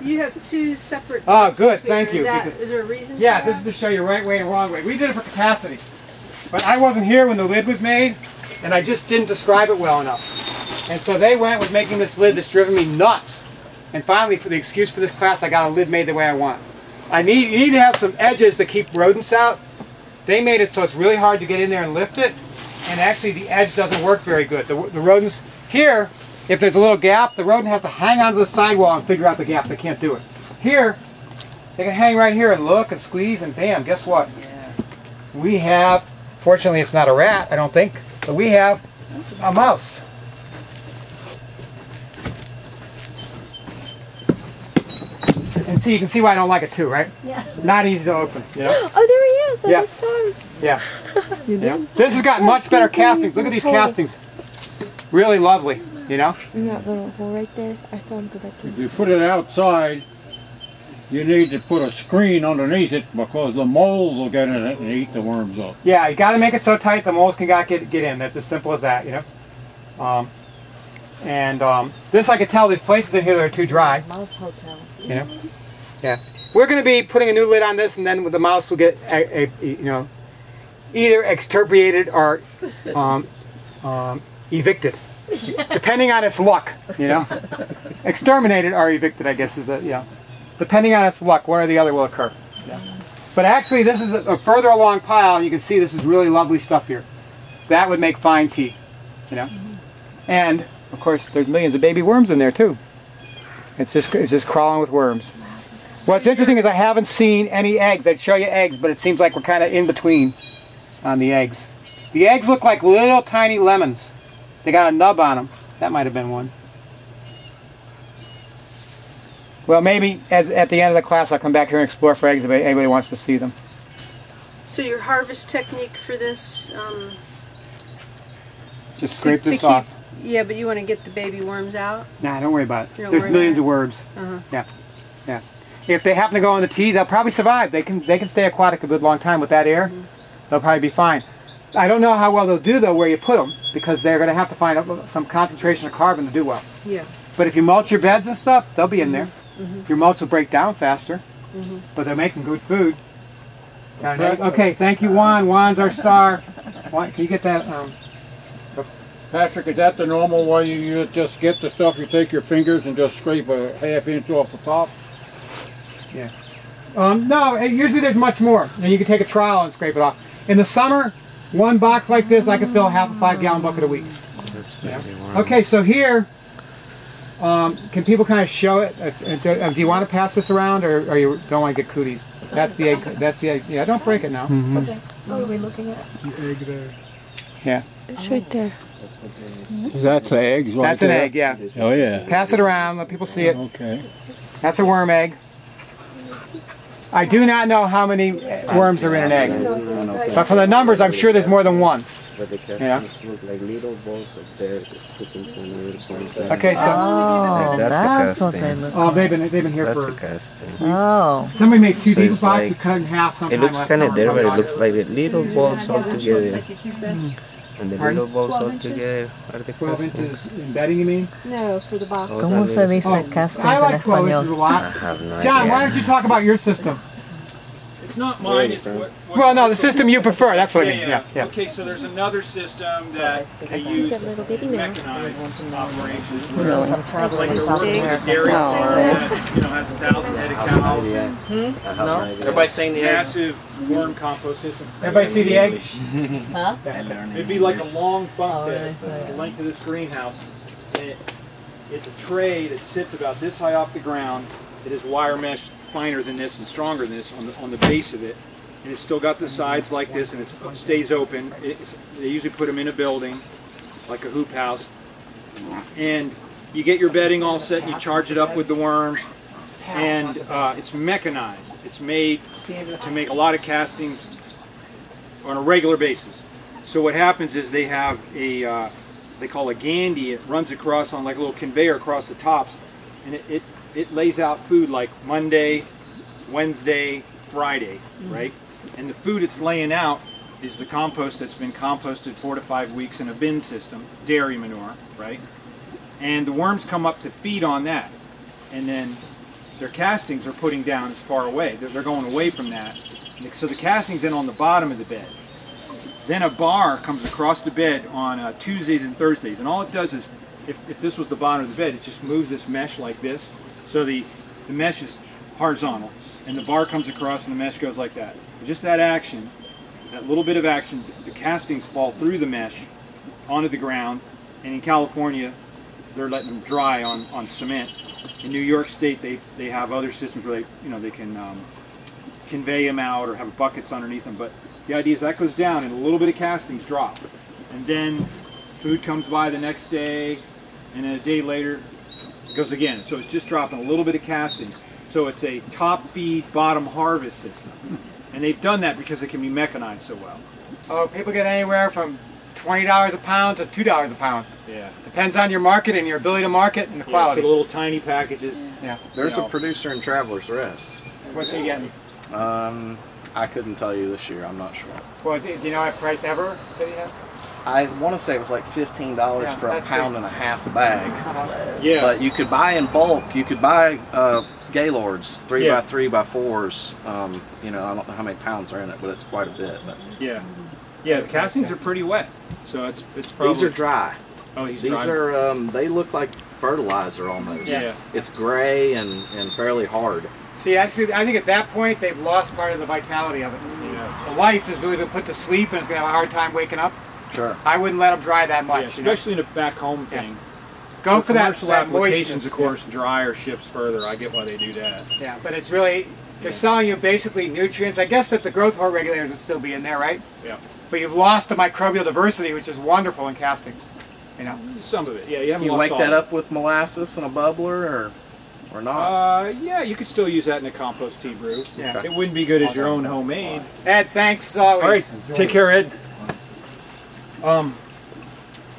You have two separate. Oh, good. Here. Thank you. Is there a reason? Yeah, for this is to show you right way and wrong way. We did it for capacity, but I wasn't here when the lid was made, and I just didn't describe it well enough. And so they went with making this lid that's driven me nuts. And finally, for the excuse for this class, I got a lid made the way I want. You need to have some edges to keep rodents out. They made it so it's really hard to get in there and lift it, and actually the edge doesn't work very good. The rodents here, if there's a little gap, the rodent has to hang onto the sidewall and figure out the gap. They can't do it. Here, they can hang right here and look and squeeze, and bam, guess what? Yeah. We have, fortunately it's not a rat, I don't think, but we have a mouse. And see, you can see why I don't like it too, right? Yeah. Not easy to open. Yeah. Oh, there he is. I Yeah. just saw him. Yeah. You Yeah. did? This has got much better castings. Look at these castings. Really lovely, you know? In that little hole right there. I saw him because I If you put it outside, you need to put a screen underneath it because the moles will get in it and eat the worms up. Yeah, you got to make it so tight the moles can get in. That's as simple as that, you know? This I could tell there's places in here that are too dry. Mouse Hotel. You know? Yeah. We're going to be putting a new lid on this, and then the mouse will get, you know, either extirpated or evicted, depending on its luck. You know, exterminated or evicted, I guess is the depending on its luck. One or the other will occur. Yeah. But actually, this is a further along pile, and you can see this is really lovely stuff here. That would make fine tea. You know, and of course, there's millions of baby worms in there too. It's just crawling with worms. What's interesting is I haven't seen any eggs. I'd show you eggs, but it seems like we're kind of in between on the eggs. The eggs look like little tiny lemons. They got a nub on them. That might have been one. Well, maybe at the end of the class I'll come back here and explore for eggs if anybody wants to see them. So your harvest technique for this? Just scrape this off. Yeah, but you want to get the baby worms out? Nah, don't worry about it. There's millions of worms. Yeah, yeah. If they happen to go in the tea, they'll probably survive. They can stay aquatic a good long time with that air. They'll probably be fine. I don't know how well they'll do though where you put them, because they're going to have to find some concentration of carbon to do well. Yeah. But if you mulch your beds and stuff, they'll be in there. Your mulch will break down faster, but they're making good food. Okay, thank you, Juan. Juan's our star. Juan, can you get that? Oops. Patrick, is that the normal way you just get the stuff? You take your fingers and just scrape a ½ inch off the top? Yeah. No, usually there's much more. And you can take a trowel and scrape it off. In the summer, one box like this, I can fill half a 5-gallon bucket a week. That's Okay, so here, can people kind of show it? Do you want to pass this around, or you don't want to get cooties? That's the egg. That's the egg. Yeah, don't break it now. Okay. What are we looking at? The egg there. Yeah. It's right there. That's the eggs right That's an egg, yeah. Oh, yeah. Pass it around, let people see it. Okay. That's a worm egg. I do not know how many worms are in an egg, but from the numbers, I'm sure there's more than one. But the castings look like little balls of there just put into a little point. Okay, so That's what they look like. they've been here That's for. a casting. Oh. Somebody made two So deep it's box. like- We cut it in half It sometime looks last kind of summer. there, but it looks like the little balls all together. And the Pardon? little balls 12 all inches? together are the 12 castings. inches embedding, you mean? No, for the box. Oh, ¿Cómo se dice Oh, castings I en like 12 inches a español? I lot. have no John, idea. why don't you talk about your system? It's not mine, it's what Well, no, the system you prefer. That's what I mean. yeah. Yeah. Okay, so there's another system that they use He's a little bitty mouse. mechanized operations. Really? Like the working a dairy farm that, you know, has 1,000 head of cows. No? Everybody's saying the egg. Massive worm compost system. Everybody see the egg? Huh? It'd be like a long bunk Oh, bed, really? the length of this greenhouse. And it's a tray that sits about this high off the ground. It is wire mesh finer than this and stronger than this on the base of it. And it's still got the sides like this, and it stays open. They usually put them in a building, like a hoop house. And you get your bedding all set, and you charge it up with the worms. And it's mechanized. It's made to make a lot of castings on a regular basis. So what happens is they have a, they call a gandy. It runs across on like a little conveyor across the tops, and it lays out food like Monday, Wednesday, Friday, right? And the food it's laying out is the compost that's been composted 4 to 5 weeks in a bin system, dairy manure, right? And the worms come up to feed on that. And then their castings are putting down as far away. They're going away from that. So the casting's in on the bottom of the bed. Then a bar comes across the bed on Tuesdays and Thursdays, and all it does is, if this was the bottom of the bed, it just moves this mesh like this, so the mesh is horizontal, and the bar comes across and the mesh goes like that. Just that action, that little bit of action, the castings fall through the mesh onto the ground, and in California, they're letting them dry on cement. In New York State, they have other systems where they can convey them out or have buckets underneath them, but the idea is that goes down and a little bit of castings drop. And then food comes by the next day, and then a day later it goes again. So it's just dropping a little bit of castings. So it's a top feed, bottom harvest system. And they've done that because it can be mechanized so well. Oh, people get anywhere from $20 a pound to $2 a pound. Yeah. Depends on your market and your ability to market and the quality. So the little tiny packages. Yeah. There's a producer in Traveler's Rest. What's he getting? I couldn't tell you this year. I'm not sure. Was it? Do you know what price ever that he had? I want to say it was like $15 for a pound and a half the bag. Yeah. But you could buy in bulk. You could buy Gaylords, 3x3x4s. You know, I don't know how many pounds are in it, but it's quite a bit. But. Yeah. Yeah, the castings are pretty wet, so it's probably. These are dry. Oh, these dry. are. They look like fertilizer almost. Yeah. It's gray and fairly hard. See, actually, I think at that point they've lost part of the vitality of it. Yeah. The life has really been put to sleep, and it's going to have a hard time waking up. Sure. I wouldn't let them dry that much. Yeah, especially in a back home thing. Go for that commercial applications, moistness. of course, dryer ships further. I get why they do that. Yeah, but it's really, they're selling you basically nutrients. I guess that the growth hormone regulators would still be in there, right? Yeah. But you've lost the microbial diversity, which is wonderful in castings. You know. Some of it, yeah. You haven't You lost wake all that of it. up with molasses and a bubbler, or not? Yeah, you could still use that in a compost tea brew. Yeah. It wouldn't be good as your own homemade. Ed, thanks as always. All right, take care, Ed.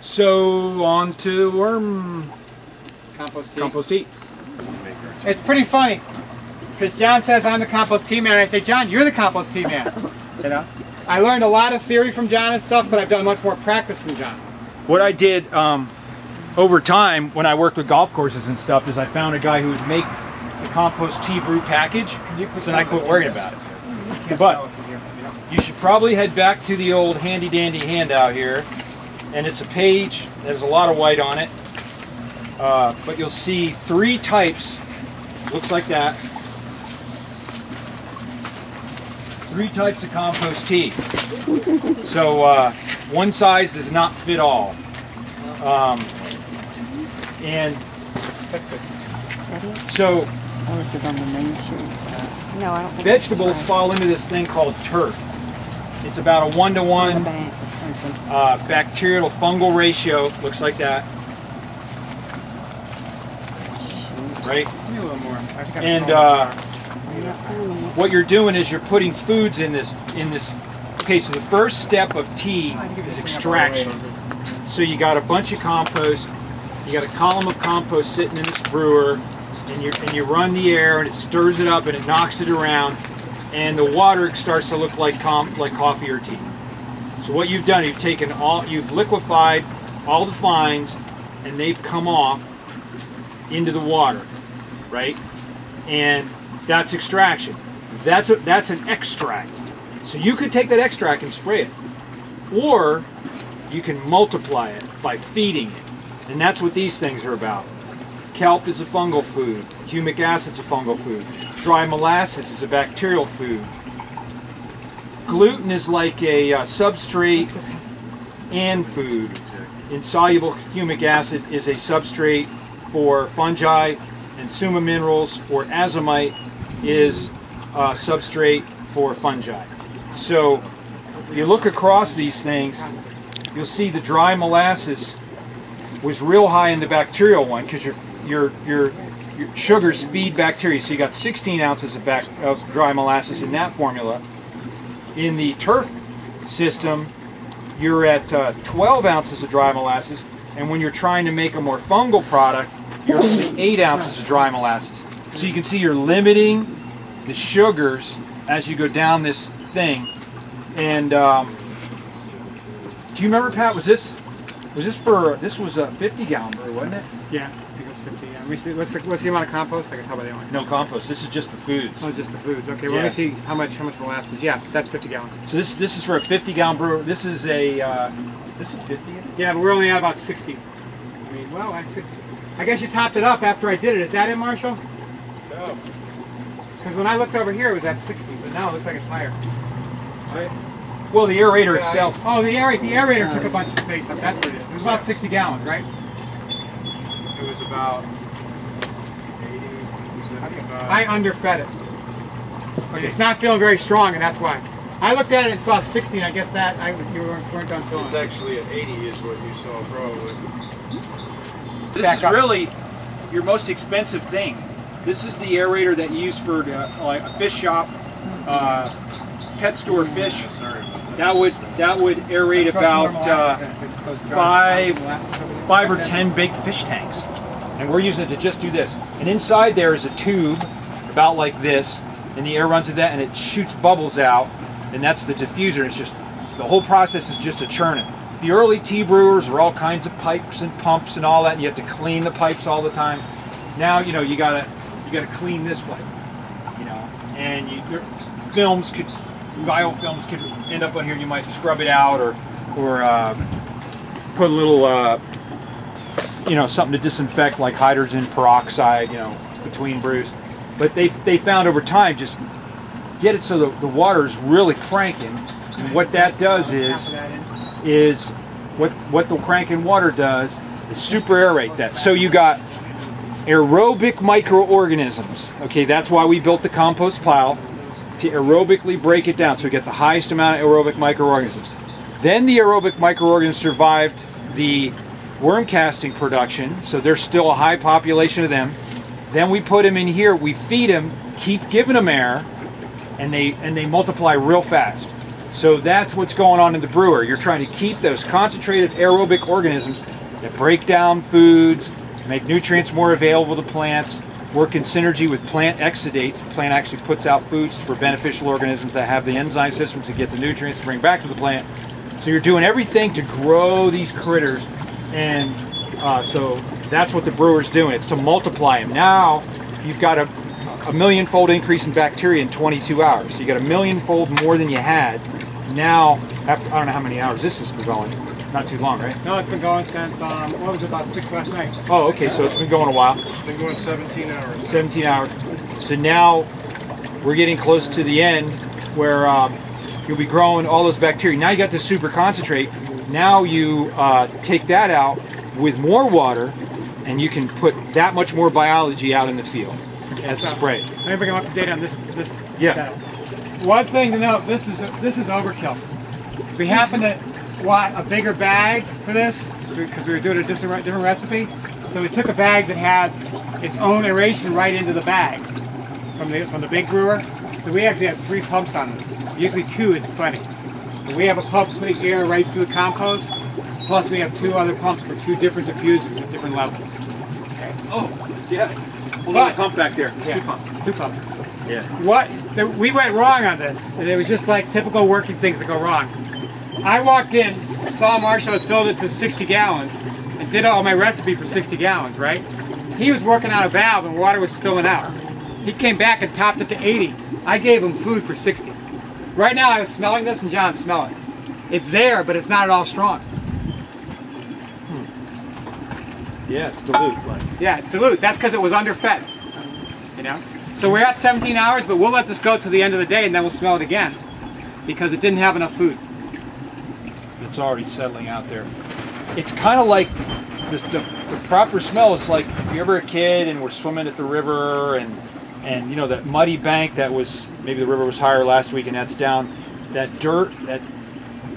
So on to worm Compost tea. compost tea. It's pretty funny, because John says I'm the compost tea man, and I say, John, you're the compost tea man. You know, I learned a lot of theory from John and stuff, but I've done much more practice than John. What I did over time when I worked with golf courses and stuff is I found a guy who would make the compost tea brew package, so I quit worrying about it. But you should probably head back to the old handy dandy handout here, and it's a page that has a lot of white on it, but you'll see 3 types, looks like that, 3 types of compost tea. So one size does not fit all. And That's good. so Oh, is it on the main sheet? No, I don't think vegetables fall into this thing called turf. It's about a 1-to-1 bacterial to fungal ratio. Looks like that, right? Give me a little more. I think I'm And small. what you're doing is you're putting foods in this. Okay, so the first step of tea is extraction. So you got a bunch of compost. You got a column of compost sitting in this brewer, and you run the air, and it stirs it up, and it knocks it around, and the water starts to look like coffee or tea. So what you've done, you've liquefied all the fines, and they've come off into the water, right? And that's extraction. That's an extract. So you could take that extract and spray it, or you can multiply it by feeding it. And that's what these things are about. Kelp is a fungal food. Humic acid's a fungal food. Dry molasses is a bacterial food. Gluten is like a substrate and food. Insoluble humic acid is a substrate for fungi, and summa minerals or azomite is a substrate for fungi. So if you look across these things, you'll see the dry molasses was real high in the bacterial one because your sugars feed bacteria. So you got 16 ounces of dry molasses in that formula. In the turf system, you're at 12 ounces of dry molasses, and when you're trying to make a more fungal product, you're only 8 ounces of dry molasses. So you can see you're limiting the sugars as you go down this thing. And do you remember, Pat? This was a 50-gallon brew, wasn't it? Yeah, I think it's 50. Yeah. Let me see, what's the amount of compost? I can tell by the amount. No compost. This is just the foods. Oh, it's just the foods. Okay, well, let me see how much molasses. Yeah, that's 50 gallons. So this is for a 50-gallon brewer. This is a this is 50. Yeah, but we're only at about 60. I mean, well, actually, I guess you topped it up after I did it. Is that it, Marshall? No. Because when I looked over here, it was at 60, but now it looks like it's higher. Well, the aerator itself. Oh, the aerator took a bunch of space up. That's what it is. It was about 60 gallons, right? It was about 80, 75. I underfed it. But it's not feeling very strong, and that's why. I looked at it and saw 60, and I guess that you weren't done filling. It's actually at 80 is what you saw probably. This is really your most expensive thing. This is the aerator that you use for like a fish shop, pet store fish. That would aerate about 5 or 10 big fish tanks, and we're using it to just do this. And inside there is a tube about like this, and the air runs through that, and it shoots bubbles out, and that's the diffuser. It's just the whole process is just a churning. The early tea brewers were all kinds of pipes and pumps and all that, and you have to clean the pipes all the time. Now you gotta clean this pipe, and your films could. Biofilms could end up on here. You might scrub it out, or put a little, something to disinfect, like hydrogen peroxide, between brews. But they found over time, just get it so the water is really cranking. And what that does is what the cranking water does is super aerate that. So you got aerobic microorganisms. Okay, that's why we built the compost pile, to aerobically break it down, so we get the highest amount of aerobic microorganisms. Then the aerobic microorganisms survived the worm casting production, so there's still a high population of them. Then we put them in here, we feed them, keep giving them air, and they multiply real fast. So that's what's going on in the brewer. You're trying to keep those concentrated aerobic organisms that break down foods, make nutrients more available to plants, work in synergy with plant exudates. The plant actually puts out foods for beneficial organisms that have the enzyme systems to get the nutrients to bring back to the plant. So you're doing everything to grow these critters, and so that's what the brewer's doing. It's to multiply them. Now you've got a million-fold increase in bacteria in 22 hours. So you got a million-fold more than you had. Now, after, I don't know how many hours this has been going. Not too long, right? No, it's been going since, what was it, about 6 last night? Oh, okay, so it's been going a while. It's been going 17 hours. 17 hours. So now we're getting close to the end where you'll be growing all those bacteria. Now you got this super concentrate. Now you take that out with more water, and you can put that much more biology out in the field as a spray. Let me bring up to date on this. Yeah. Setup. One thing to note: this is overkill. We happen to want a bigger bag for this because we were doing a different recipe. So we took a bag that had its own aeration right into the bag from the big brewer. So we actually have 3 pumps on this. Usually 2 is plenty. But we have a pump putting air right through the compost. Plus we have 2 other pumps for 2 different diffusers at different levels. Okay. Oh, yeah. Hold on, pump back there. Yeah, 2 pumps. 2 pumps. Yeah. We went wrong on this. And it was just like typical working things that go wrong. I walked in, saw Marshall had filled it to 60 gallons, and did all my recipe for 60 gallons, right? He was working on a valve and water was spilling out. He came back and topped it to 80. I gave him food for 60. Right now I was smelling this and John's smelling it. It's there, but it's not at all strong. Yeah, it's dilute. Yeah, it's dilute. That's because it was underfed. So we're at 17 hours, but we'll let this go to the end of the day and then we'll smell it again because it didn't have enough food. It's already settling out there. It's kind of like the proper smell. It's like if you're ever a kid and we're swimming at the river and that muddy bank that was, maybe the river was higher last week and that's down, that dirt,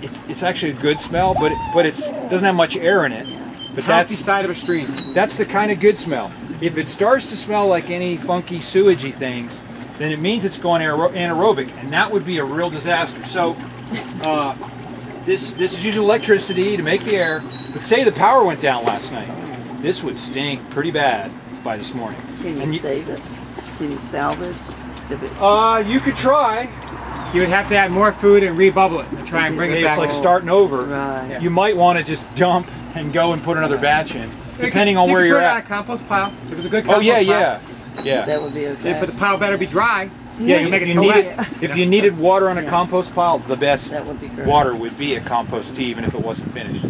it's actually a good smell, but it doesn't have much air in it. But that's the side of a stream. That's the kind of good smell. If it starts to smell like any funky sewagey things, then it means it's going anaerobic, and that would be a real disaster. So this is using electricity to make the air. But say the power went down last night, this would stink pretty bad by this morning. Can you save it? Can you salvage? You could try. You would have to add more food and rebubble it and try and bring it back. It's like starting over. Right. You might want to just dump and go and put another batch in. depending on you where could you're put it on a at. compost pile. If it's a good Oh compost yeah, pile. yeah. That would be okay. But the pile better be dry. Yeah, You make if it you wet. if you needed water on a compost pile, the best That would be great. water would be a compost tea, even if it wasn't finished.